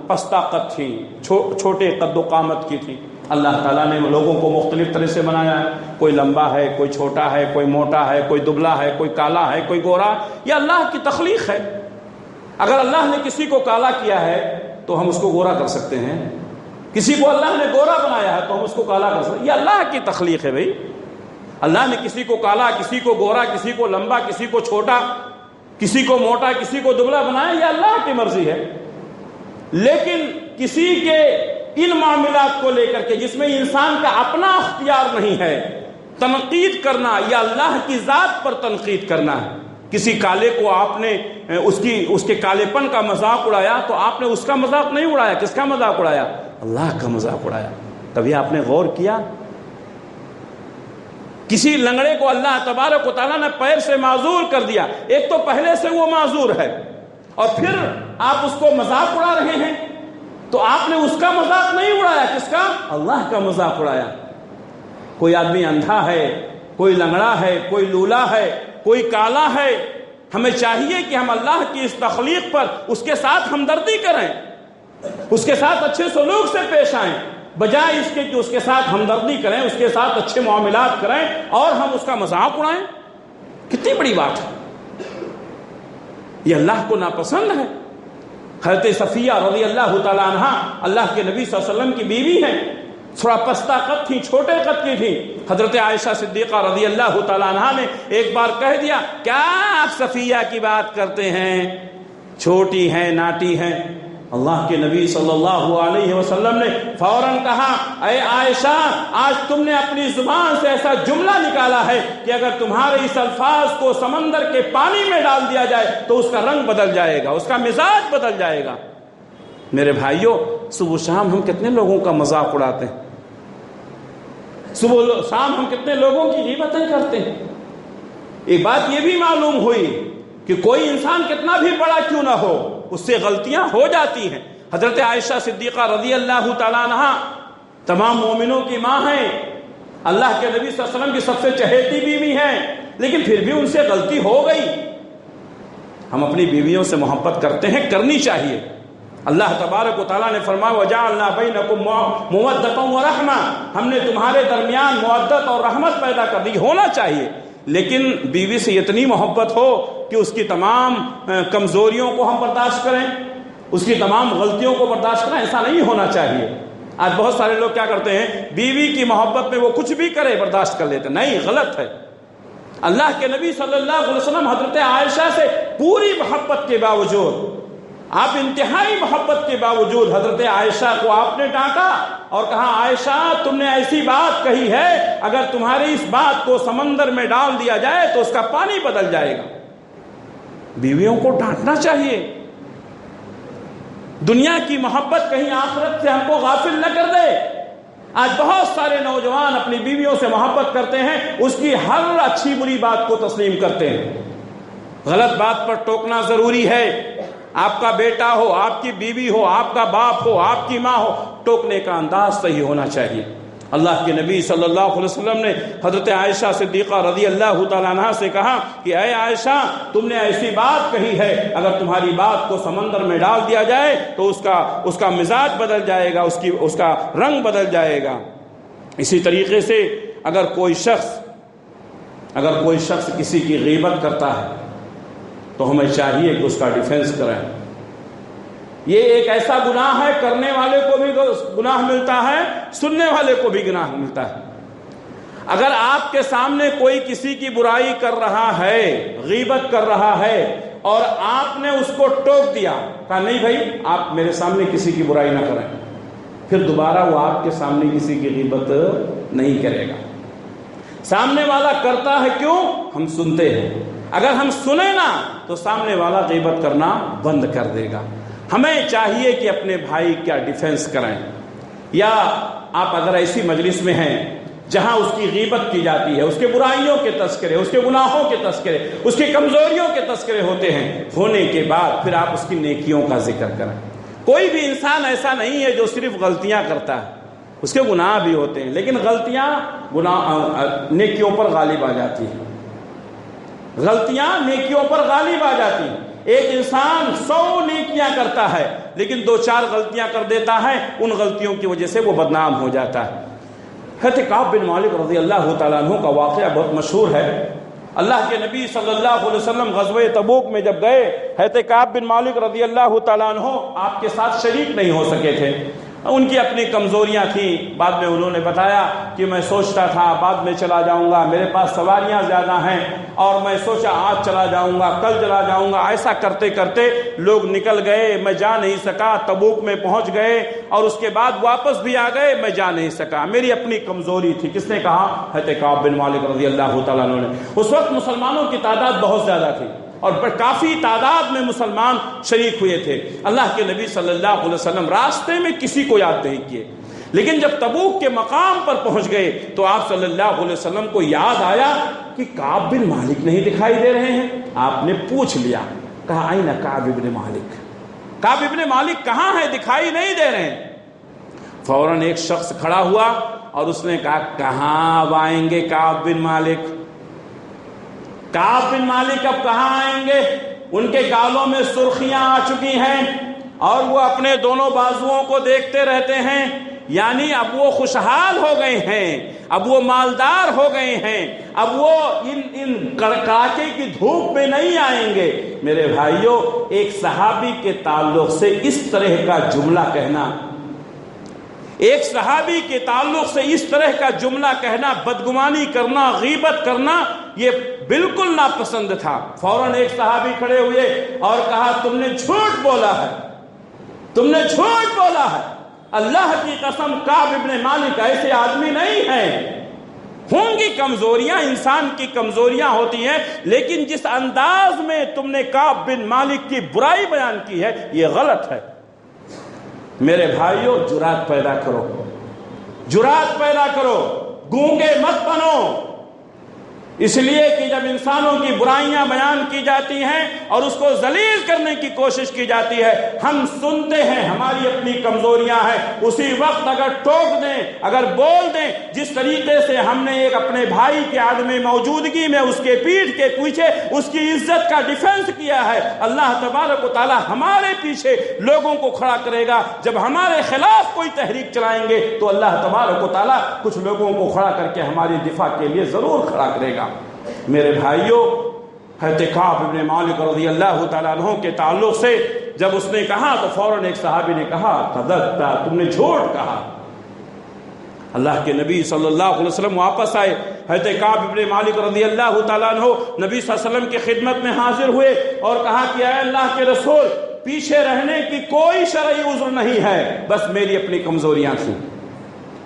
پستہ قد تھی، چھوٹے قد و قامت کی تھی۔ اللہ تعالیٰ نے لوگوں کو مختلف طرح سے بنایا ہے، کوئی لمبا ہے، کوئی چھوٹا ہے، کوئی موٹا ہے، کوئی دبلا ہے، کوئی کالا ہے، کوئی گورا، یہ اللہ کی تخلیق ہے۔ اگر اللہ نے کسی کو کالا کیا ہے تو ہم اس کو گورا کر سکتے ہیں، کسی کو اللہ نے گورا بنایا ہے تو ہم اس کو کالا کر سکتے ہیں۔ یہ اللہ کی تخلیق ہے بھائی، اللہ نے کسی کو کالا، کسی کو گورا، کسی کو لمبا، کسی کو چھوٹا، کسی کو موٹا، کسی کو دبلا بنایا، یہ اللہ کی مرضی ہے۔ لیکن کسی کے ان معاملات کو لے کر کے جس میں انسان کا اپنا اختیار نہیں ہے، تنقید کرنا یا اللہ کی ذات پر تنقید کرنا ہے۔ کسی کالے کو آپ نے اس کے کالے پن کا مذاق اڑایا تو آپ نے اس کا مذاق نہیں اڑایا، کس کا مذاق اڑایا؟ اللہ کا مذاق اڑایا۔ کبھی آپ نے غور کیا؟ کسی لنگڑے کو اللہ تبارک و تعالیٰ نے پیر سے معذور کر دیا، ایک تو پہلے سے وہ معذور ہے اور پھر آپ اس کو مذاق اڑا رہے ہیں، تو آپ نے اس کا مذاق نہیں اڑایا، کس کا؟ اللہ کا مذاق اڑایا۔ کوئی آدمی اندھا ہے، کوئی لنگڑا ہے، کوئی لولا ہے، کوئی کالا ہے، ہمیں چاہیے کہ ہم اللہ کی اس تخلیق پر اس کے ساتھ ہمدردی کریں، اس کے ساتھ اچھے سلوک سے پیش آئیں، بجائے اس کے کہ اس کے ساتھ ہمدردی کریں، اس کے ساتھ اچھے معاملات کریں اور ہم اس کا مذاق اڑائیں۔ کتنی بڑی بات ہے، یہ اللہ کو ناپسند ہے۔ حضرت صفیہ رضی اللہ تعالیٰ عنہ اللہ کے نبی صلی اللہ علیہ وسلم کی بیوی ہیں، تھوڑا پستہ قد تھی، چھوٹے قد کی تھی۔ حضرت عائشہ صدیقہ رضی اللہ تعالیٰ عنہ نے ایک بار کہہ دیا، کیا آپ صفیہ کی بات کرتے ہیں، چھوٹی ہیں، ناٹی ہیں؟ اللہ کے نبی صلی اللہ علیہ وسلم نے فوراً کہا، اے عائشہ، آج تم نے اپنی زبان سے ایسا جملہ نکالا ہے کہ اگر تمہارے اس الفاظ کو سمندر کے پانی میں ڈال دیا جائے تو اس کا رنگ بدل جائے گا، اس کا مزاج بدل جائے گا۔ میرے بھائیوں، صبح شام ہم کتنے لوگوں کا مذاق اڑاتے ہیں، صبح شام ہم کتنے لوگوں کی غیبتیں کرتے ہیں۔ ایک بات یہ بھی معلوم ہوئی کہ کوئی انسان کتنا بھی بڑا کیوں نہ ہو، اس سے غلطیاں ہو جاتی ہیں۔ حضرت عائشہ صدیقہ رضی اللہ تعالیٰ عنہ تمام مومنوں کی ماں ہیں، اللہ کے نبی صلی اللہ علیہ وسلم کی سب سے چہیتی بیوی ہیں، لیکن پھر بھی ان سے غلطی ہو گئی۔ ہم اپنی بیویوں سے محبت کرتے ہیں، کرنی چاہیے۔ اللہ تبارک و تعالیٰ نے فرمایا وَجَعَلْنَا بَيْنَكُمْ مَوَدَّةً وَرَحْمَةً، ہم نے تمہارے درمیان مودت اور رحمت پیدا کر دی، ہونا چاہیے۔ لیکن بیوی سے اتنی محبت ہو کہ اس کی تمام کمزوریوں کو ہم برداشت کریں، اس کی تمام غلطیوں کو برداشت کریں، ایسا نہیں ہونا چاہیے۔ آج بہت سارے لوگ کیا کرتے ہیں، بیوی کی محبت میں وہ کچھ بھی کرے برداشت کر لیتے، نہیں، غلط ہے۔ اللہ کے نبی صلی اللہ علیہ وسلم حضرت عائشہ سے پوری محبت کے باوجود، آپ انتہائی محبت کے باوجود حضرت عائشہ کو آپ نے ڈانٹا اور کہا، عائشہ تم نے ایسی بات کہی ہے، اگر تمہاری اس بات کو سمندر میں ڈال دیا جائے تو اس کا پانی بدل جائے گا۔ بیویوں کو ڈانٹنا چاہیے۔ دنیا کی محبت کہیں آخرت سے ہم کو غافل نہ کر دے۔ آج بہت سارے نوجوان اپنی بیویوں سے محبت کرتے ہیں، اس کی ہر اچھی بری بات کو تسلیم کرتے ہیں۔ غلط بات پر ٹوکنا ضروری ہے۔ آپ کا بیٹا ہو، آپ کی بیوی ہو، آپ کا باپ ہو، آپ کی ماں ہو، ٹوکنے کا انداز صحیح ہونا چاہیے۔ اللہ کے نبی صلی اللہ علیہ وسلم نے حضرت عائشہ صدیقہ رضی اللہ تعالیٰ عنہ سے کہا کہ اے عائشہ، تم نے ایسی بات کہی ہے، اگر تمہاری بات کو سمندر میں ڈال دیا جائے تو اس کا مزاج بدل جائے گا، اس کا رنگ بدل جائے گا۔ اسی طریقے سے اگر کوئی شخص کسی کی غیبت کرتا ہے تو ہمیں چاہیے کہ اس کا ڈیفنس کریں۔ یہ ایک ایسا گناہ ہے، کرنے والے کو بھی گناہ ملتا ہے، سننے والے کو بھی گناہ ملتا ہے۔ اگر آپ کے سامنے کوئی کسی کی برائی کر رہا ہے، غیبت کر رہا ہے، اور آپ نے اس کو ٹوک دیا، کہا نہیں بھائی آپ میرے سامنے کسی کی برائی نہ کریں، پھر دوبارہ وہ آپ کے سامنے کسی کی غیبت نہیں کرے گا۔ سامنے والا کرتا ہے کیوں؟ ہم سنتے ہیں۔ اگر ہم سنیں نا تو سامنے والا غیبت کرنا بند کر دے گا۔ ہمیں چاہیے کہ اپنے بھائی کا ڈیفنس کریں۔ یا آپ اگر ایسی مجلس میں ہیں جہاں اس کی غیبت کی جاتی ہے، اس کے برائیوں کے تذکرے، اس کے گناہوں کے تذکرے، اس کی کمزوریوں کے تذکرے ہوتے ہیں، ہونے کے بعد پھر آپ اس کی نیکیوں کا ذکر کریں۔ کوئی بھی انسان ایسا نہیں ہے جو صرف غلطیاں کرتا ہے، اس کے گناہ بھی ہوتے ہیں، لیکن غلطیاں نیکیوں پر غالب آ جاتی ہیں۔ غلطیاں نیکیوں پر غالب آ جاتی ہیں۔ ایک انسان 100 نیکیاں کرتا ہے لیکن 2-4 غلطیاں کر دیتا ہے، ان غلطیوں کی وجہ سے وہ بدنام ہو جاتا ہے۔ حضرت کعب بن مالک رضی اللہ تعالیٰ عنہ کا واقعہ بہت مشہور ہے۔ اللہ کے نبی صلی اللہ علیہ وسلم غزوہ تبوک میں جب گئے، حضرت کعب بن مالک رضی اللہ تعالیٰ عنہ آپ کے ساتھ شریک نہیں ہو سکے تھے، ان کی اپنی کمزوریاں تھیں۔ بعد میں انہوں نے بتایا کہ میں سوچتا تھا بعد میں چلا جاؤں گا، میرے پاس سواریاں زیادہ ہیں اور میں سوچا آج چلا جاؤں گا، کل چلا جاؤں گا، ایسا کرتے کرتے لوگ نکل گئے، میں جا نہیں سکا، تبوک میں پہنچ گئے اور اس کے بعد واپس بھی آ گئے، میں جا نہیں سکا، میری اپنی کمزوری تھی۔ کس نے کہا؟ حضرت کعب بن مالک رضی اللہ تعالیٰ عنہ نے۔ اس وقت مسلمانوں کی تعداد بہت زیادہ تھی اور کافی تعداد میں مسلمان شریک ہوئے تھے۔ اللہ کے نبی صلی اللہ علیہ وسلم راستے میں کسی کو یاد نہیں کیے، لیکن جب تبوک کے مقام پر پہنچ گئے تو آپ صلی اللہ علیہ وسلم کو یاد آیا کہ کعب بن مالک نہیں دکھائی دے رہے ہیں۔ آپ نے پوچھ لیا، کہا آئین کعب بن مالک، کعب بن مالک کہاں ہے؟ دکھائی نہیں دے رہے ہیں۔ فوراً ایک شخص کھڑا ہوا اور اس نے کہا کہاں اب آئیں گے کعب بن مالک؟ کعب بن مالک اب کہاں آئیں گے؟ ان کے گالوں میں سرخیاں آ چکی ہیں اور وہ اپنے دونوں بازوؤں کو دیکھتے رہتے ہیں، یعنی اب وہ خوشحال ہو گئے ہیں، اب وہ مالدار ہو گئے ہیں، اب وہ ان کڑکاکے کی دھوپ میں نہیں آئیں گے۔ میرے بھائیوں، ایک صحابی کے تعلق سے اس طرح کا جملہ کہنا، ایک صحابی کے تعلق سے اس طرح کا جملہ کہنا، بدگمانی کرنا، غیبت کرنا، یہ بالکل ناپسند تھا۔ فوراً ایک صحابی کھڑے ہوئے اور کہا تم نے جھوٹ بولا ہے، تم نے جھوٹ بولا ہے، اللہ کی قسم کعب بن مالک ایسے آدمی نہیں ہیں۔ ہوں گی کمزوریاں، انسان کی کمزوریاں ہوتی ہیں، لیکن جس انداز میں تم نے کعب بن مالک کی برائی بیان کی ہے یہ غلط ہے۔ میرے بھائیوں، جرات پیدا کرو، جرات پیدا کرو، گونگے مت بنو، اس لیے کہ جب انسانوں کی برائیاں بیان کی جاتی ہیں اور اس کو ذلیل کرنے کی کوشش کی جاتی ہے، ہم سنتے ہیں، ہماری اپنی کمزوریاں ہیں، اسی وقت اگر ٹوک دیں، اگر بول دیں، جس طریقے سے ہم نے ایک اپنے بھائی کے عدم موجودگی میں اس کے پیٹھ کے پیچھے اس کی عزت کا ڈیفنس کیا ہے، اللہ تبارک و تعالی ہمارے پیچھے لوگوں کو کھڑا کرے گا۔ جب ہمارے خلاف کوئی تحریک چلائیں گے تو اللہ تبارک و تعالی کچھ لوگوں کو کھڑا کر کے ہماری دفاع کے لیے ضرور کھڑا کرے گا۔ میرے بھائیوں، حضرت کعب بن مالک رضی اللہ تعالیٰ عنہ کے تعلق سے جب اس نے کہا تو فوراً ایک صحابی نے کہا کذبت، تم نے جھوٹ کہا۔ اللہ کے نبی صلی اللہ علیہ وسلم واپس آئے، حضرت کعب بن مالک رضی اللہ تعالیٰ عنہ نبی صلی اللہ علیہ وسلم کی خدمت میں حاضر ہوئے اور کہا کہ اے اللہ کے رسول، پیچھے رہنے کی کوئی شرعی عذر نہیں ہے، بس میری اپنی کمزوریاں تھیں،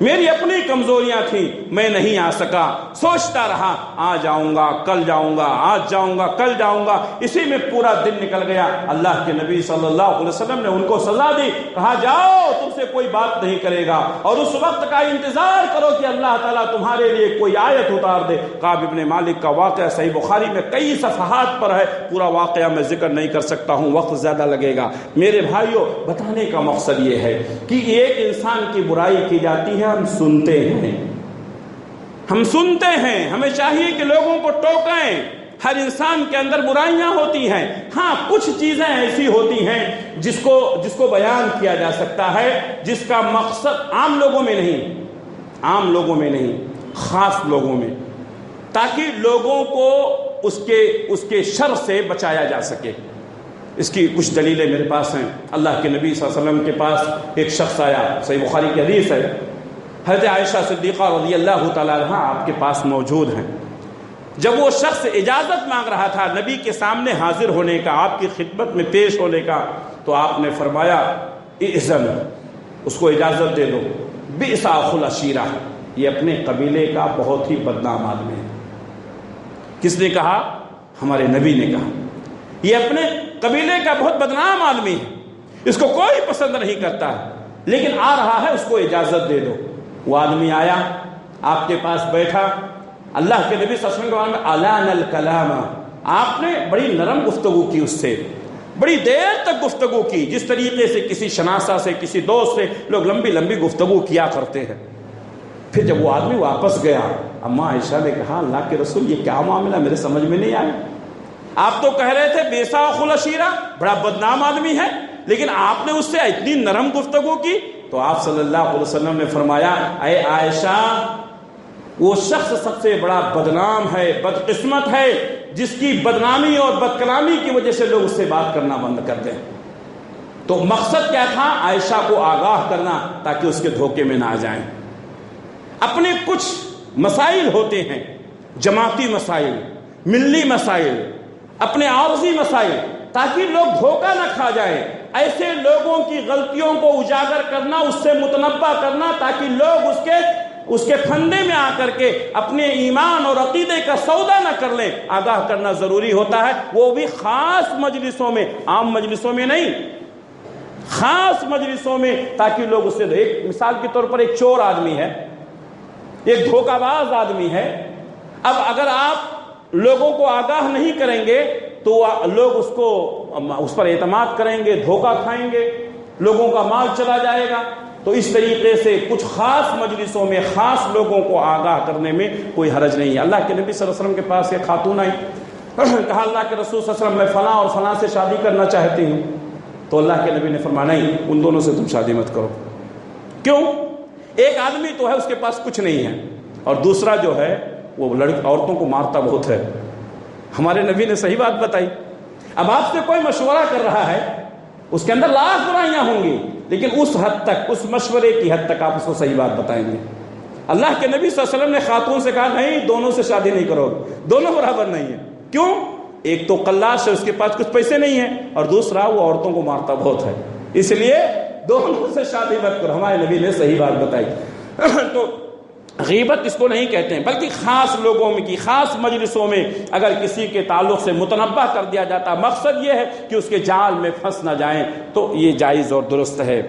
میری اپنی کمزوریاں تھیں، میں نہیں آ سکا، سوچتا رہا آ جاؤں گا، کل جاؤں گا، آج جاؤں گا، کل جاؤں گا، اسی میں پورا دن نکل گیا۔ اللہ کے نبی صلی اللہ علیہ وسلم نے ان کو سزا دی، کہا جاؤ، تم سے کوئی بات نہیں کرے گا اور اس وقت کا انتظار کرو کہ اللہ تعالیٰ تمہارے لیے کوئی آیت اتار دے۔ کعب بن مالک کا واقعہ صحیح بخاری میں کئی صفحات پر ہے، پورا واقعہ میں ذکر نہیں کر سکتا ہوں، وقت زیادہ لگے گا۔ میرے بھائیوں، بتانے کا مقصد یہ ہے کہ ایک انسان کی برائی کی جاتی ہے، ہم سنتے ہیں، ہم سنتے ہیں، ہمیں چاہیے کہ لوگوں کو ٹوکیں۔ ہر انسان کے اندر برائیاں ہوتی ہیں، ہاں کچھ چیزیں ایسی ہوتی ہیں جس کو بیان کیا جا سکتا ہے، جس کا مقصد عام لوگوں میں نہیں، خاص لوگوں میں، تاکہ لوگوں کو اس کے شر سے بچایا جا سکے۔ اس کی کچھ دلیلیں میرے پاس ہیں۔ اللہ کے نبی صلی اللہ علیہ وسلم کے پاس ایک شخص آیا، صحیح بخاری کی حدیث ہے، حضرت عائشہ صدیقہ رضی اللہ تعالیٰ عنہا آپ کے پاس موجود ہیں۔ جب وہ شخص اجازت مانگ رہا تھا نبی کے سامنے حاضر ہونے کا، آپ کی خدمت میں پیش ہونے کا، تو آپ نے فرمایا اذن، اس کو اجازت دے دو، بئس اخو العشیرہ، یہ اپنے قبیلے کا بہت ہی بدنام آدمی ہے۔ کس نے کہا؟ ہمارے نبی نے کہا یہ اپنے قبیلے کا بہت بدنام آدمی ہے، اس کو کوئی پسند نہیں کرتا ہے، لیکن آ رہا ہے، اس کو اجازت دے دو۔ وہ آدمی آیا، آپ کے پاس بیٹھا، اللہ کے نبی صلی اللہ علیہ وسلم علان الکلام، آپ نے بڑی نرم گفتگو کی، اس سے بڑی دیر تک گفتگو کی، جس طریقے سے کسی شناسہ سے، کسی دوست سے لوگ لمبی لمبی گفتگو کیا کرتے ہیں۔ پھر جب وہ آدمی واپس گیا، اماں عائشہ نے کہا اللہ کے رسول یہ کیا معاملہ، میرے سمجھ میں نہیں آیا، آپ تو کہہ رہے تھے بئس اخو العشیرہ، بڑا بدنام آدمی ہے، لیکن آپ نے اس سے اتنی نرم گفتگو کی۔ تو آپ صلی اللہ علیہ وسلم نے فرمایا اے عائشہ، وہ شخص سب سے بڑا بدنام ہے، بدقسمت ہے، جس کی بدنامی اور بدکلامی کی وجہ سے لوگ اس سے بات کرنا بند کر دیں۔ تو مقصد کیا تھا؟ عائشہ کو آگاہ کرنا تاکہ اس کے دھوکے میں نہ آ جائیں۔ اپنے کچھ مسائل ہوتے ہیں، جماعتی مسائل، ملی مسائل، اپنے عارضی مسائل، تاکہ لوگ دھوکہ نہ کھا جائیں۔ ایسے لوگوں کی غلطیوں کو اجاگر کرنا، اس سے متنبہ کرنا، تاکہ لوگ اس کے پھندے میں آ کر کے اپنے ایمان اور عقیدے کا سودا نہ کر لیں۔ آگاہ کرنا ضروری ہوتا ہے، وہ بھی خاص مجلسوں میں، عام مجلسوں میں نہیں، خاص مجلسوں میں، تاکہ لوگ اس سے ایک مثال کے طور پر ایک چور آدمی ہے، ایک دھوکہ باز آدمی ہے۔ اب اگر آپ لوگوں کو آگاہ نہیں کریں گے تو لوگ اس پر اعتماد کریں گے، دھوکہ کھائیں گے، لوگوں کا مال چلا جائے گا۔ تو اس طریقے سے کچھ خاص مجلسوں میں خاص لوگوں کو آگاہ کرنے میں کوئی حرج نہیں ہے۔ اللہ کے نبی صلی اللہ علیہ وسلم کے پاس ایک خاتون آئی، کہا اللہ کے رسول صلی اللہ علیہ وسلم میں فلاں اور فلاں سے شادی کرنا چاہتی ہوں۔ تو اللہ کے نبی نے فرمایا نہیں، ان دونوں سے تم شادی مت کرو۔ کیوں؟ ایک آدمی تو ہے اس کے پاس کچھ نہیں ہے، اور دوسرا جو ہے وہ عورتوں کو مارتا بہت ہے۔ ہمارے نبی نے صحیح بات بتائی۔ اب آپ سے کوئی مشورہ کر رہا ہے، اس کے اندر لاکھ برائیاں ہوں گی، لیکن اس حد تک، اس مشورے کی حد تک آپ اس کو صحیح بات بتائیں گے۔ اللہ کے نبی صلی اللہ علیہ وسلم نے خاتون سے کہا نہیں، دونوں سے شادی نہیں کرو، دونوں برابر نہیں ہیں۔ کیوں؟ ایک تو قلاش ہے، اس کے پاس کچھ پیسے نہیں ہیں، اور دوسرا وہ عورتوں کو مارتا بہت ہے، اس لیے دونوں سے شادی مت کرو۔ ہمارے نبی نے صحیح بات بتائی۔ تو غیبت اس کو نہیں کہتے ہیں، بلکہ خاص لوگوں میں کی خاص مجلسوں میں اگر کسی کے تعلق سے متنبہ کر دیا جاتا، مقصد یہ ہے کہ اس کے جال میں پھنس نہ جائیں، تو یہ جائز اور درست ہے۔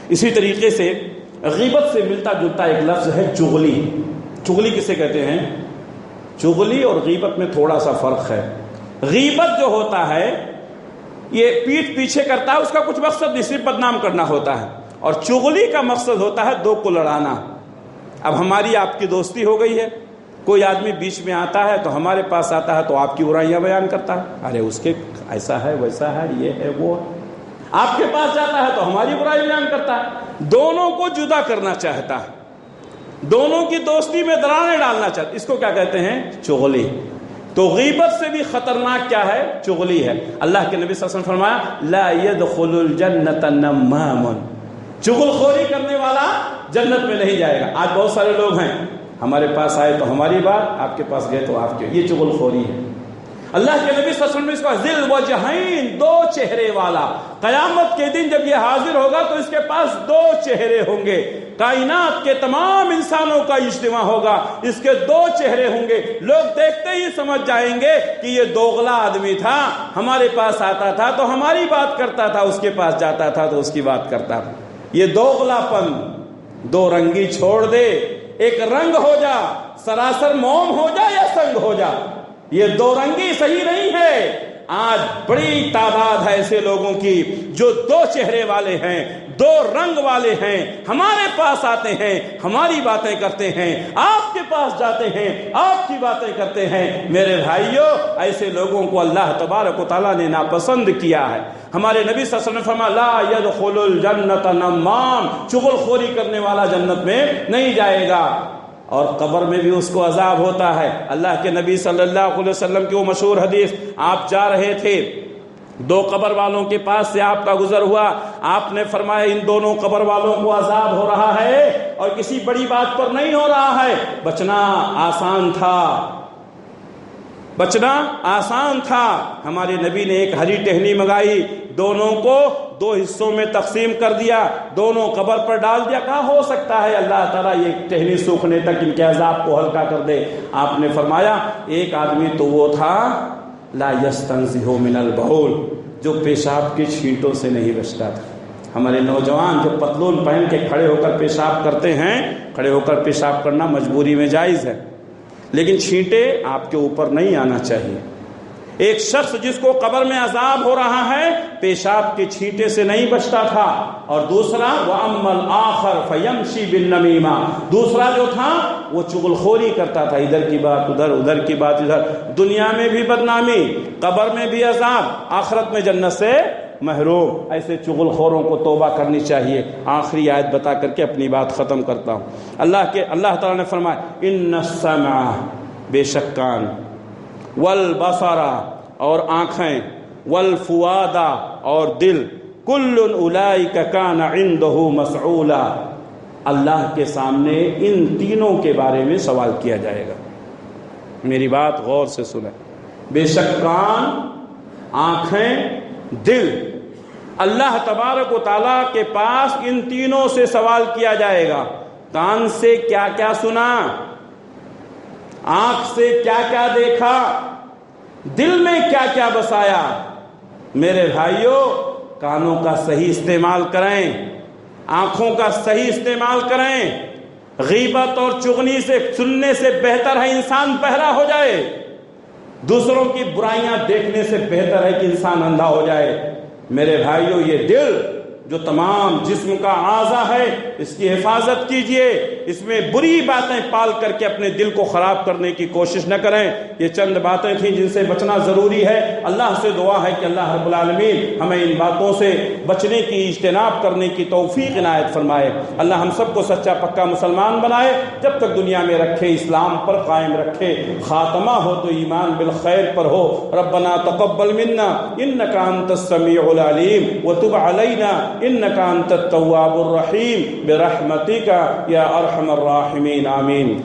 اسی طریقے سے غیبت سے ملتا جلتا ایک لفظ ہے چغلی۔ چغلی کسے کہتے ہیں؟ چغلی اور غیبت میں تھوڑا سا فرق ہے۔ غیبت جو ہوتا ہے یہ پیٹھ پیچھے کرتا ہے، اس کا کچھ مقصد نہیں، صرف بدنام کرنا ہوتا ہے، اور چغلی کا مقصد ہوتا ہے دو کو لڑانا۔ اب ہماری آپ کی دوستی ہو گئی ہے، کوئی آدمی بیچ میں آتا ہے تو ہمارے پاس آتا ہے تو آپ کی برائیاں بیان کرتا ہے، ارے اس کے ایسا ہے ویسا ہے، یہ ہے وہ ہے۔ آپ کے پاس جاتا ہے تو ہماری برائی بیان کرتا ہے، دونوں کو جدا کرنا چاہتا ہے، دونوں کی دوستی میں دراڑیں ڈالنا چاہتا ہے۔ اس کو کیا کہتے ہیں؟ چغلی۔ تو غیبت سے بھی خطرناک کیا ہے؟ چغلی ہے۔ اللہ کے نبی صلی اللہ علیہ وسلم فرمایا لا يدخل الجنة نمام، چغل خوری کرنے والا جنت میں نہیں جائے گا۔ آج بہت سارے لوگ ہیں، ہمارے پاس آئے تو ہماری بات، آپ کے پاس گئے تو آپ کے، یہ چغل خوری ہے۔ اللہ کے نبی صلی اللہ علیہ وسلم نے اس کو ذل وجہین، دو چہرے والا، قیامت کے دن جب یہ حاضر ہوگا تو اس کے پاس دو چہرے ہوں گے، کائنات کے تمام انسانوں کا اجتماع ہوگا، اس کے دو چہرے ہوں گے، لوگ دیکھتے ہی سمجھ جائیں گے کہ یہ دوغلا آدمی تھا، ہمارے پاس آتا تھا تو ہماری بات کرتا تھا، اس کے پاس جاتا تھا تو اس کی بات کرتا تھا۔ یہ دوغلا پن، دو رنگی چھوڑ دے، ایک رنگ ہو جا، سراسر موم ہو جا یا سنگ ہو جا، یہ دو رنگی صحیح نہیں ہے۔ آج بڑی تعداد ہے ایسے لوگوں کی جو دو چہرے والے ہیں، دو رنگ والے ہیں، ہمارے پاس آتے ہیں، ہماری باتیں کرتے ہیں، آپ کے پاس جاتے ہیں، آپ کی باتیں کرتے ہیں۔ میرے بھائیوں، ایسے لوگوں کو اللہ تبارک و تعالیٰ نے ناپسند کیا ہے۔ ہمارے نبی صلی اللہ علیہ وسلم نے فرمایا لا يدخل الجنة نمام، چغل خوری کرنے والا جنت میں نہیں جائے گا، اور قبر میں بھی اس کو عذاب ہوتا ہے۔ اللہ کے نبی صلی اللہ علیہ وسلم کی وہ مشہور حدیث، آپ جا رہے تھے، دو قبر والوں کے پاس سے آپ کا گزر ہوا، آپ نے فرمایا ان دونوں قبر والوں کو عذاب ہو رہا ہے اور کسی بڑی بات پر نہیں ہو رہا ہے، بچنا آسان تھا، بچنا آسان تھا۔ ہمارے نبی نے ایک ہری ٹہنی منگائی، دونوں کو دو حصوں میں تقسیم کر دیا، دونوں قبر پر ڈال دیا، کہا ہو سکتا ہے اللہ تعالیٰ یہ ٹہنی سوکھنے تک ان کے عذاب کو ہلکا کر دے۔ آپ نے فرمایا ایک آدمی تو وہ تھا لا یستنزہ من البول، جو پیشاب کی چھینٹوں سے نہیں بچتا تھا۔ ہمارے نوجوان جو پتلون پہن کے کھڑے ہو کر پیشاب کرتے ہیں، کھڑے ہو کر پیشاب کرنا مجبوری میں جائز ہے، لیکن چھینٹے آپ کے اوپر نہیں آنا چاہیے۔ ایک شخص جس کو قبر میں عذاب ہو رہا ہے پیشاب کے چھینٹے سے نہیں بچتا تھا، اور دوسرا وَأَمَّا الْآخَرُ فَيَمْشِي بِالنَّمِيمَةِ، دوسرا جو تھا وہ چغل خوری کرتا تھا، ادھر کی بات ادھر، ادھر کی بات ادھر، دنیا میں بھی بدنامی، قبر میں بھی عذاب، آخرت میں جنت سے محروم۔ ایسے چغل خوروں کو توبہ کرنی چاہیے۔ آخری آیت بتا کر کے اپنی بات ختم کرتا ہوں۔ اللہ تعالیٰ نے فرمایا ان السمع، بے شک کان، والبصر اور آنکھیں، والفؤاد اور دل، کل اولئک کان عنده مسئولا، اللہ کے سامنے ان تینوں کے بارے میں سوال کیا جائے گا۔ میری بات غور سے سنیں، بے شک کان، آنکھیں، دل، اللہ تبارک و تعالیٰ کے پاس ان تینوں سے سوال کیا جائے گا۔ کان سے کیا کیا سنا، آنکھ سے کیا کیا دیکھا، دل میں کیا کیا بسایا۔ میرے بھائیوں، کانوں کا صحیح استعمال کریں، آنکھوں کا صحیح استعمال کریں۔ غیبت اور چغلی سے سننے سے بہتر ہے انسان بہرا ہو جائے، دوسروں کی برائیاں دیکھنے سے بہتر ہے کہ انسان اندھا ہو جائے۔ میرے بھائیوں، یہ دل جو تمام جسم کا اعضا ہے، اس کی حفاظت کیجئے، اس میں بری باتیں پال کر کے اپنے دل کو خراب کرنے کی کوشش نہ کریں۔ یہ چند باتیں تھیں جن سے بچنا ضروری ہے۔ اللہ سے دعا ہے کہ اللہ رب العالمین ہمیں ان باتوں سے بچنے کی، اجتناب کرنے کی توفیق عنایت فرمائے۔ اللہ ہم سب کو سچا پکا مسلمان بنائے، جب تک دنیا میں رکھے اسلام پر قائم رکھے، خاتمہ ہو تو ایمان بالخیر پر ہو۔ ربنا تقبل منا انک انت السمیع العلیم وتب علینا انک انت التواب الرحیم برحمتک یا ارحم الراحمین، آمین۔